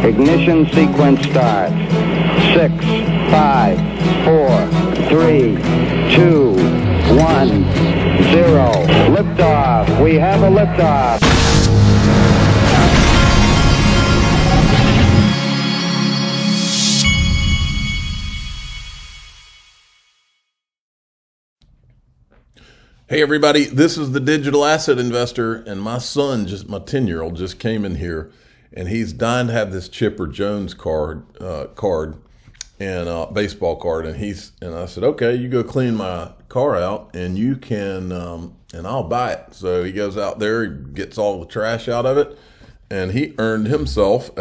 Ignition sequence start. 6, 5, 4, 3, 2, 1, 0. Liftoff. We have a liftoff. Hey everybody, this is the digital asset investor, and my son, my 10-year-old, just came in here, and he's dying to have this Chipper Jones card and baseball card, and I said, okay, you go clean my car out, and you can, and I'll buy it. So he goes out there, he gets all the trash out of it, and he earned himself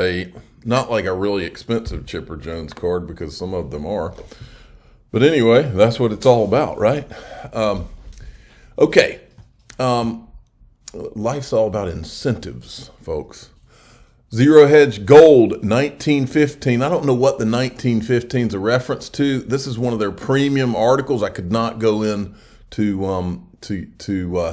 not like a really expensive Chipper Jones card, because some of them are, but anyway, that's what it's all about, right? Okay, life's all about incentives, folks. Zero Hedge Gold, 1915. I don't know what the 1915 is a reference to. This is one of their premium articles. I could not go in to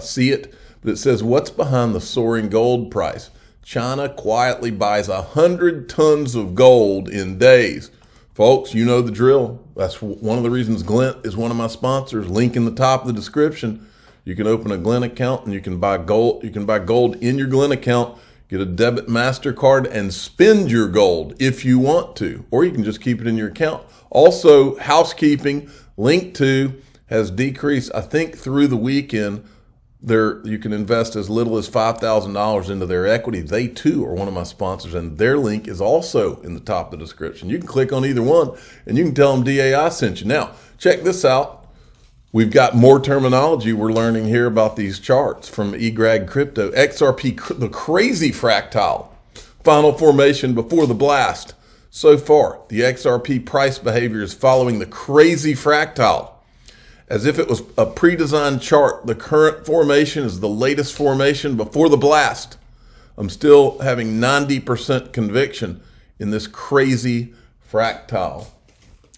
see it, but it says, what's behind the soaring gold price? China quietly buys 100 tons of gold in days. Folks, you know the drill. That's one of the reasons Glint is one of my sponsors. Link in the top of the description. You can open a Glint account and you can buy gold. You can buy gold in your Glint account, get a debit MasterCard, and spend your gold if you want to, or you can just keep it in your account. Also, housekeeping, link to has decreased, I think, through the weekend. You can invest as little as $5,000 into their equity. They too are one of my sponsors, and their link is also in the top of the description. You can click on either one and you can tell them DAI sent you. Now, check this out. We've got more terminology we're learning here about these charts from eGrag Crypto. XRP, the crazy fractile, final formation before the blast. So far, the XRP price behavior is following the crazy fractile. As if it was a pre-designed chart, the current formation is the latest formation before the blast. I'm still having 90% conviction in this crazy fractile.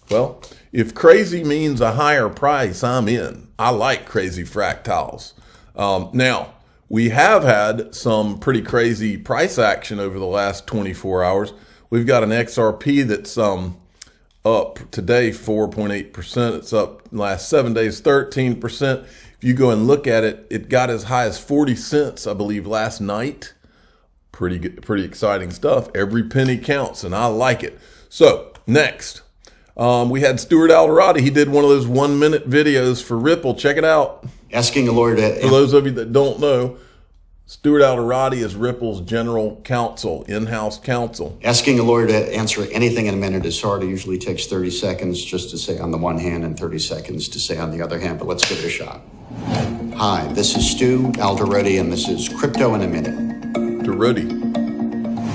Well, if crazy means a higher price, I'm in. I like crazy fractals. Now, we have had some pretty crazy price action over the last 24 hours. We've got an XRP that's up today 4.8%. It's up the last 7 days 13%. If you go and look at it, it got as high as 40 cents, I believe, last night. Pretty good, pretty exciting stuff. Every penny counts, and I like it. So, next. We had Stuart Alderati. He did one of those 1-minute videos for Ripple. Check it out. Asking a lawyer to... For those of you that don't know, Stuart Alderati is Ripple's general counsel, in-house counsel. Asking a lawyer to answer anything in a minute is hard. It usually takes 30 seconds just to say on the one hand and 30 seconds to say on the other hand, but let's give it a shot. Hi, this is Stu Alderati, and this is Crypto in a Minute.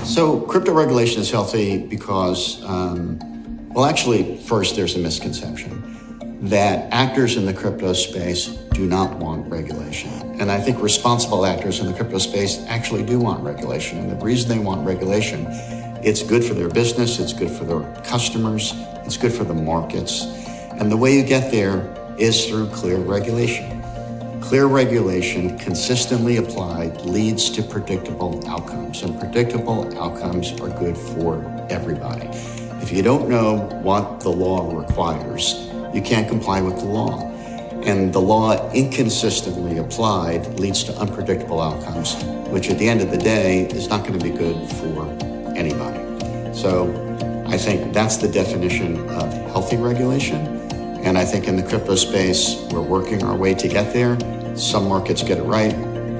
So crypto regulation is healthy because... well, actually, first, there's a misconception that actors in the crypto space do not want regulation. And I think responsible actors in the crypto space actually do want regulation. And the reason they want regulation, it's good for their business, it's good for their customers, it's good for the markets. And the way you get there is through clear regulation. Clear regulation consistently applied leads to predictable outcomes, and predictable outcomes are good for everybody. If you don't know what the law requires, you can't comply with the law. And the law inconsistently applied leads to unpredictable outcomes, which at the end of the day is not going to be good for anybody. So I think that's the definition of healthy regulation. And I think in the crypto space, we're working our way to get there. Some markets get it right,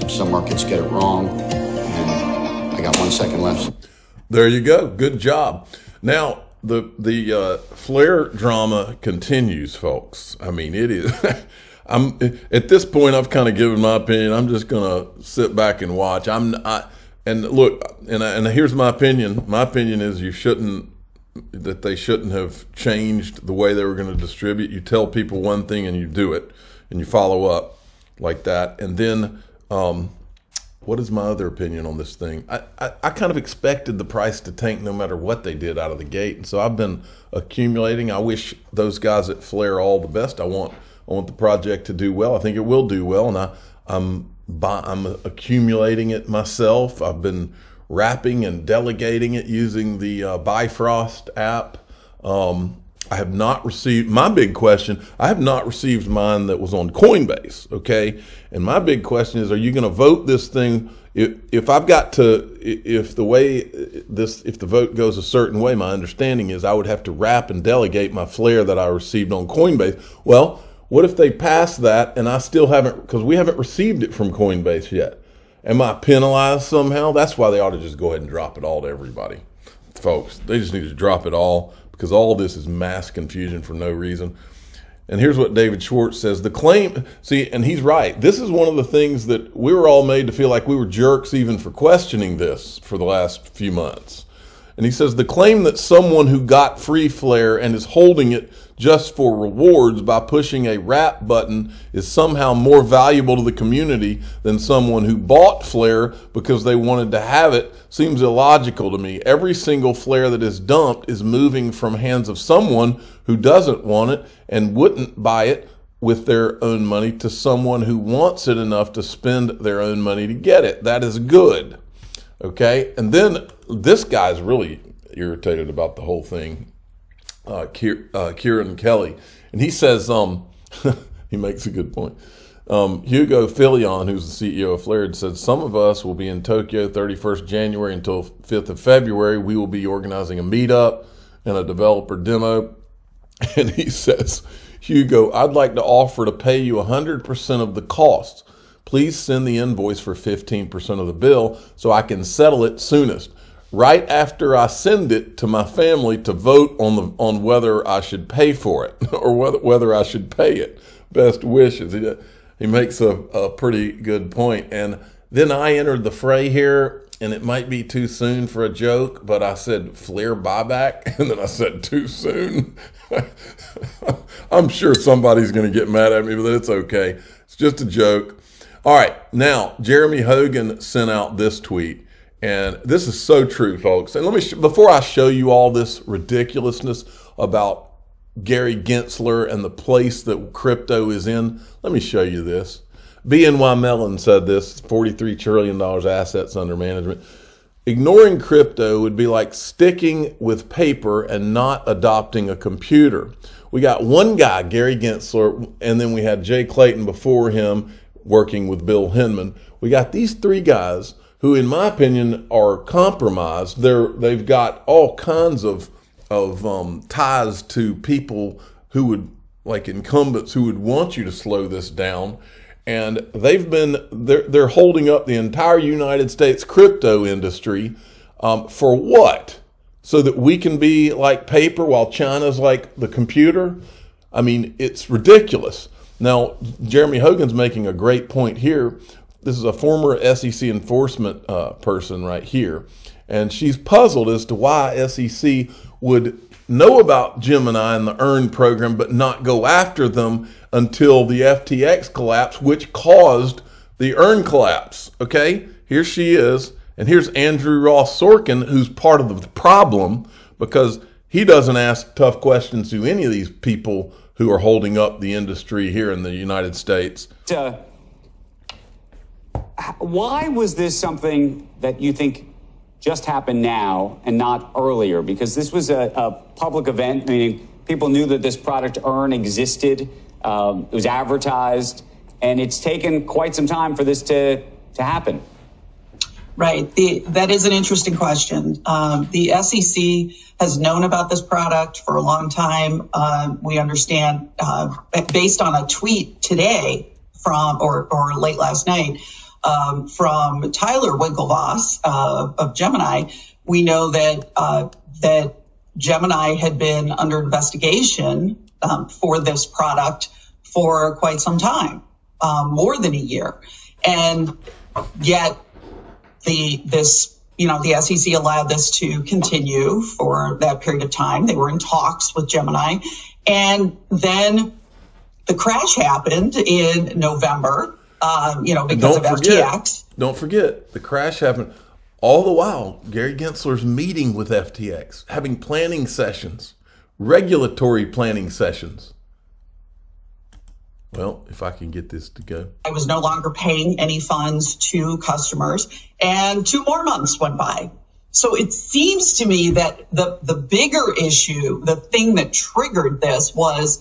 some markets get it wrong. And I got 1 second left. There you go. Good job. Now, the Flare drama continues, folks. I mean, it is. At this point, I've kind of given my opinion. I'm just gonna sit back and watch. And look, and here's my opinion. My opinion is that they shouldn't have changed the way they were going to distribute. You tell people one thing and you do it, and you follow up like that. And then, what is my other opinion on this thing? I kind of expected the price to tank no matter what they did out of the gate. And so I've been accumulating. I wish those guys at Flare all the best. I want the project to do well. I think it will do well. And I'm accumulating it myself. I've been wrapping and delegating it using the Bifrost app. I have not received, my big question, I have not received mine that was on Coinbase, okay? And my big question is, are you going to vote this thing? If I've got to, if the vote goes a certain way, my understanding is I would have to wrap and delegate my flare that I received on Coinbase. Well, what if they pass that and I still haven't, because we haven't received it from Coinbase yet? Am I penalized somehow? That's why they ought to just go ahead and drop it all to everybody. Folks, they just need to drop it all, because all this is mass confusion for no reason. And here's what David Schwartz says. The claim, see, and he's right. This is one of the things that we were all made to feel like we were jerks even for questioning this for the last few months. And he says, the claim that someone who got free flare and is holding it just for rewards by pushing a wrap button is somehow more valuable to the community than someone who bought flare because they wanted to have it seems illogical to me. Every single flare that is dumped is moving from hands of someone who doesn't want it and wouldn't buy it with their own money to someone who wants it enough to spend their own money to get it. That is good. Okay. And then this guy's really irritated about the whole thing. Kieran Kelly, and he says, he makes a good point. Hugo Filion, who's the CEO of Flared, said, some of us will be in Tokyo 31st January until 5th of February. We will be organizing a meetup and a developer demo. And he says, Hugo, I'd like to offer to pay you 100% of the costs. Please send the invoice for 15% of the bill so I can settle it soonest. Right after I send it to my family to vote on whether I should pay for it or whether I should pay it. Best wishes. He makes a pretty good point. And then I entered the fray here, and it might be too soon for a joke, but I said flare buyback, and then I said too soon. I'm sure somebody's going to get mad at me, but it's okay. It's just a joke. All right, now Jeremy Hogan sent out this tweet. And this is so true, folks. And let me, before I show you all this ridiculousness about Gary Gensler and the place that crypto is in, let me show you this. BNY Mellon said this, $43 trillion assets under management. Ignoring crypto would be like sticking with paper and not adopting a computer. We got one guy, Gary Gensler, and then we had Jay Clayton before him working with Bill Hinman. We got these three guys who, in my opinion, are compromised. They've got all kinds of ties to people who would, like incumbents, who would want you to slow this down. And they're holding up the entire United States crypto industry for what? So that we can be like paper while China's like the computer? I mean, it's ridiculous. Now, Jeremy Hogan's making a great point here. This is a former SEC enforcement person right here, and she's puzzled as to why SEC would know about Gemini and the EARN program but not go after them until the FTX collapse, which caused the EARN collapse. Okay, here she is, and here's Andrew Ross Sorkin, who's part of the problem because he doesn't ask tough questions to any of these people who are holding up the industry here in the United States. Why was this something that you think just happened now and not earlier? Because this was a public event, meaning people knew that this product EARN existed, it was advertised, and it's taken quite some time for this to happen. Right. That is an interesting question. The SEC has known about this product for a long time. We understand, based on a tweet today from, or late last night, from Tyler Winklevoss of Gemini, we know that Gemini had been under investigation for this product for quite some time, more than a year, and yet the SEC allowed this to continue for that period of time. They were in talks with Gemini, and then the crash happened in November. Because of FTX. Don't forget, the crash happened. All the while, Gary Gensler's meeting with FTX, having planning sessions, regulatory planning sessions. Well, if I can get this to go. I was no longer paying any funds to customers, and 2 more months went by. So it seems to me that the bigger issue, the thing that triggered this, was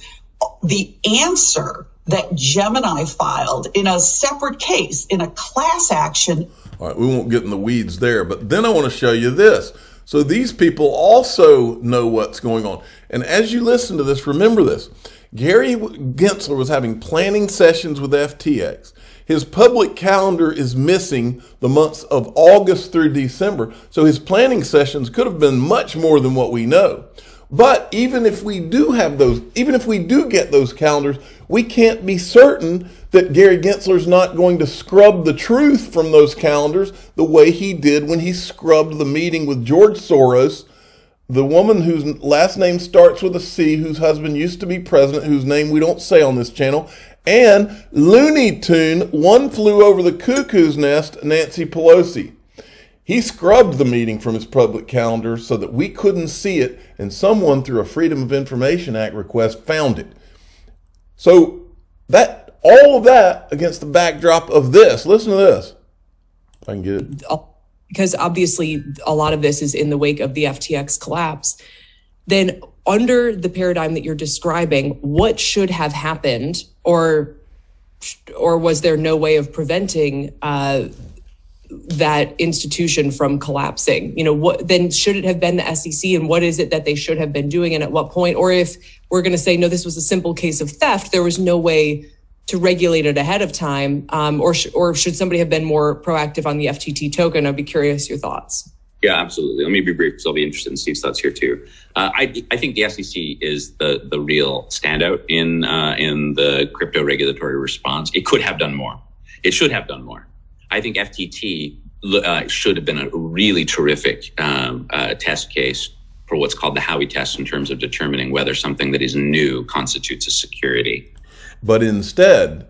the answer that Gemini filed in a separate case, in a class action. All right, we won't get in the weeds there, but then I want to show you this. So these people also know what's going on. And as you listen to this, remember this. Gary Gensler was having planning sessions with FTX. His public calendar is missing the months of August through December. So his planning sessions could have been much more than what we know. But even if we do have those, even if we do get those calendars, we can't be certain that Gary Gensler's not going to scrub the truth from those calendars the way he did when he scrubbed the meeting with George Soros, the woman whose last name starts with a C, whose husband used to be president, whose name we don't say on this channel, and Looney Tune, One Flew Over the Cuckoo's Nest, Nancy Pelosi. He scrubbed the meeting from his public calendar so that we couldn't see it, and someone through a Freedom of Information Act request found it. So that all of that against the backdrop of this, listen to this. If I can get it. Because obviously a lot of this is in the wake of the FTX collapse. Then under the paradigm that you're describing, what should have happened, or was there no way of preventing that institution from collapsing? You know, what then should it have been the SEC, and what is it that they should have been doing, and at what point? Or if we're going to say, no, this was a simple case of theft, there was no way to regulate it ahead of time, or should somebody have been more proactive on the FTT token? I'd be curious your thoughts. Yeah, absolutely. Let me be brief because I'll be interested in Steve's thoughts here too. I think the SEC is the real standout in the crypto regulatory response. It could have done more. It should have done more. I think FTT should have been a really terrific test case for what's called the Howey test in terms of determining whether something that is new constitutes a security. But instead,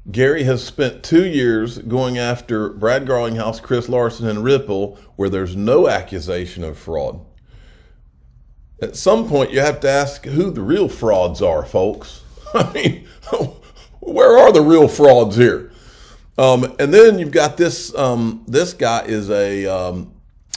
Gary has spent 2 years going after Brad Garlinghouse, Chris Larson, and Ripple, where there's no accusation of fraud. At some point, you have to ask who the real frauds are, folks. I mean, where are the real frauds here? And then you've got this. This guy is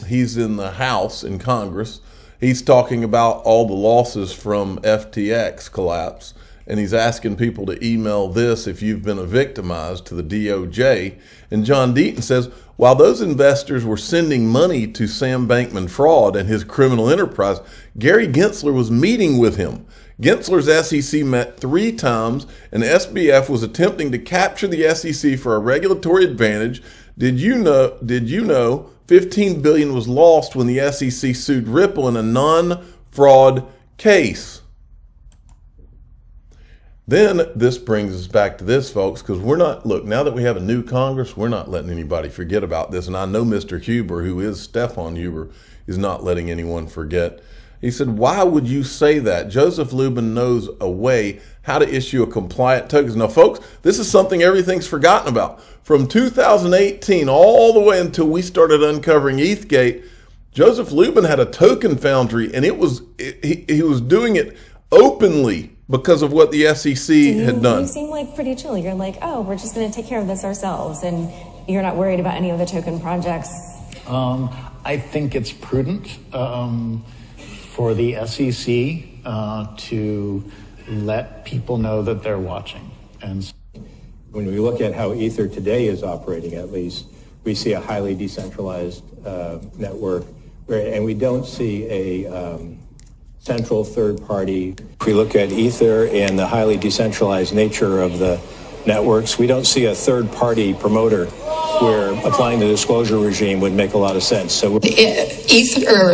he's in the House in Congress. He's talking about all the losses from FTX collapse. And he's asking people to email this if you've been victimized to the DOJ. And John Deaton says, while those investors were sending money to Sam Bankman-Fried and his criminal enterprise, Gary Gensler was meeting with him. Gensler's SEC met 3 times, and SBF was attempting to capture the SEC for a regulatory advantage. Did you know $15 billion was lost when the SEC sued Ripple in a non-fraud case? Then this brings us back to this, folks, because we're not, look, now that we have a new Congress, we're not letting anybody forget about this. And I know Mr. Huber, who is Stefan Huber, is not letting anyone forget. He said, why would you say that? Joseph Lubin knows a way how to issue a compliant token. Now, folks, this is something everything's forgotten about. From 2018 all the way until we started uncovering ETHgate, Joseph Lubin had a token foundry, and he was doing it openly because of what the SEC had done. You seem like pretty chill. You're like, oh, we're just going to take care of this ourselves, and you're not worried about any of the token projects. I think it's prudent for the SEC to let people know that they're watching. And when we look at how Ether today is operating, at least, we see a highly decentralized network, and we don't see a central third party. If we look at Ether and the highly decentralized nature of the networks, we don't see a third party promoter where applying the disclosure regime would make a lot of sense. So Ethereum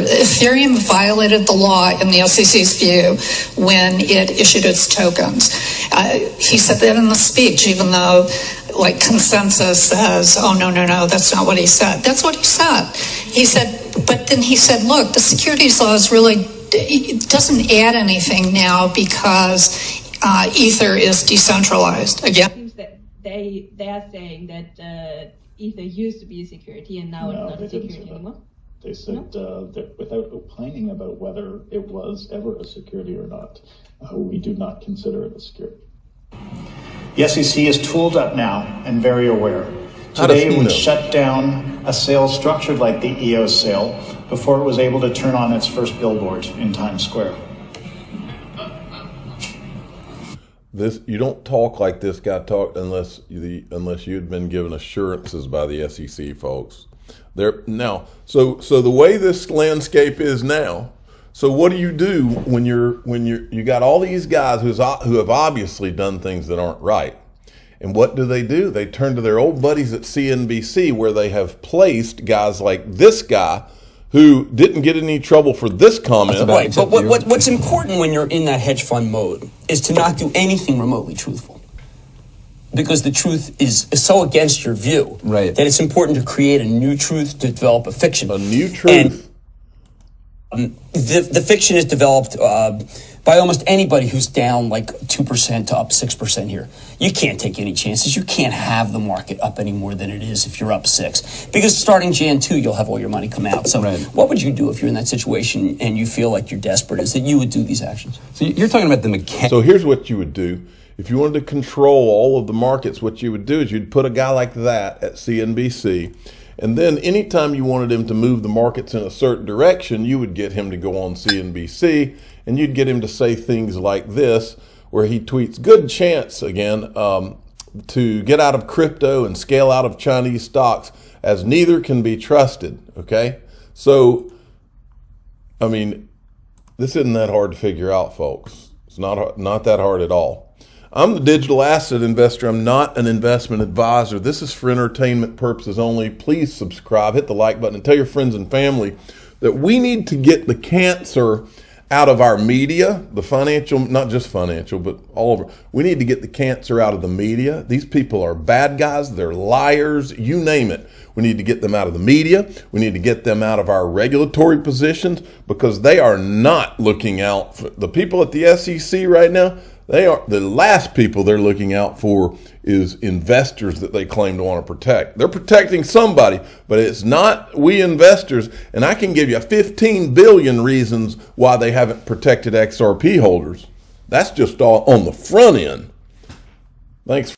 violated the law in the SEC's view when it issued its tokens. He said that in the speech, even though like consensus says, oh, no, that's not what he said. That's what he said. He said, but then he said, look, the securities law is really, it doesn't add anything now because Ether is decentralized. Again, seems that they are saying that Ether used to be a security and now it's not a security anymore. They said that without opining about whether it was ever a security or not, we do not consider it a security. The SEC is tooled up now and very aware. Today it would shut down a sale structured like the EOS sale before it was able to turn on its first billboard in Times Square. You don't talk like this guy talked unless you'd been given assurances by the SEC, folks. So the way this landscape is now, so what do you do when you got all these guys who have obviously done things that aren't right? And what do? They turn to their old buddies at CNBC, where they have placed guys like this guy who didn't get any trouble for this comment. Right, but what's important when you're in that hedge fund mode is to not do anything remotely truthful. Because the truth is so against your view that it's important to create a new truth, to develop a fiction. A new truth. And the fiction is developed by almost anybody who's down like 2% to up 6% here. You can't take any chances. You can't have the market up any more than it is if you're up 6. Because starting Jan 2, you'll have all your money come out. So what would you do if you're in that situation and you feel like you're desperate, is that you would do these actions? So you're talking about the mechanics. So here's what you would do. If you wanted to control all of the markets, what you would do is you'd put a guy like that at CNBC, and then anytime you wanted him to move the markets in a certain direction, you would get him to go on CNBC, and you'd get him to say things like this, where he tweets, "Good chance, again, to get out of crypto and scale out of Chinese stocks, as neither can be trusted." Okay? So, I mean, this isn't that hard to figure out, folks. It's not that hard at all. I'm the digital asset investor. I'm not an investment advisor. This is for entertainment purposes only. Please subscribe, hit the like button, and tell your friends and family that we need to get the cancer out of our media, the financial, not just financial, but all over. We need to get the cancer out of the media. These people are bad guys. They're liars. You name it. We need to get them out of the media. We need to get them out of our regulatory positions, because they are not looking out for the people at the SEC right now. They are the last people they're looking out for is investors that they claim to want to protect. They're protecting somebody, but it's not we investors. And I can give you 15 billion reasons why they haven't protected XRP holders. That's just all on the front end. Thanks.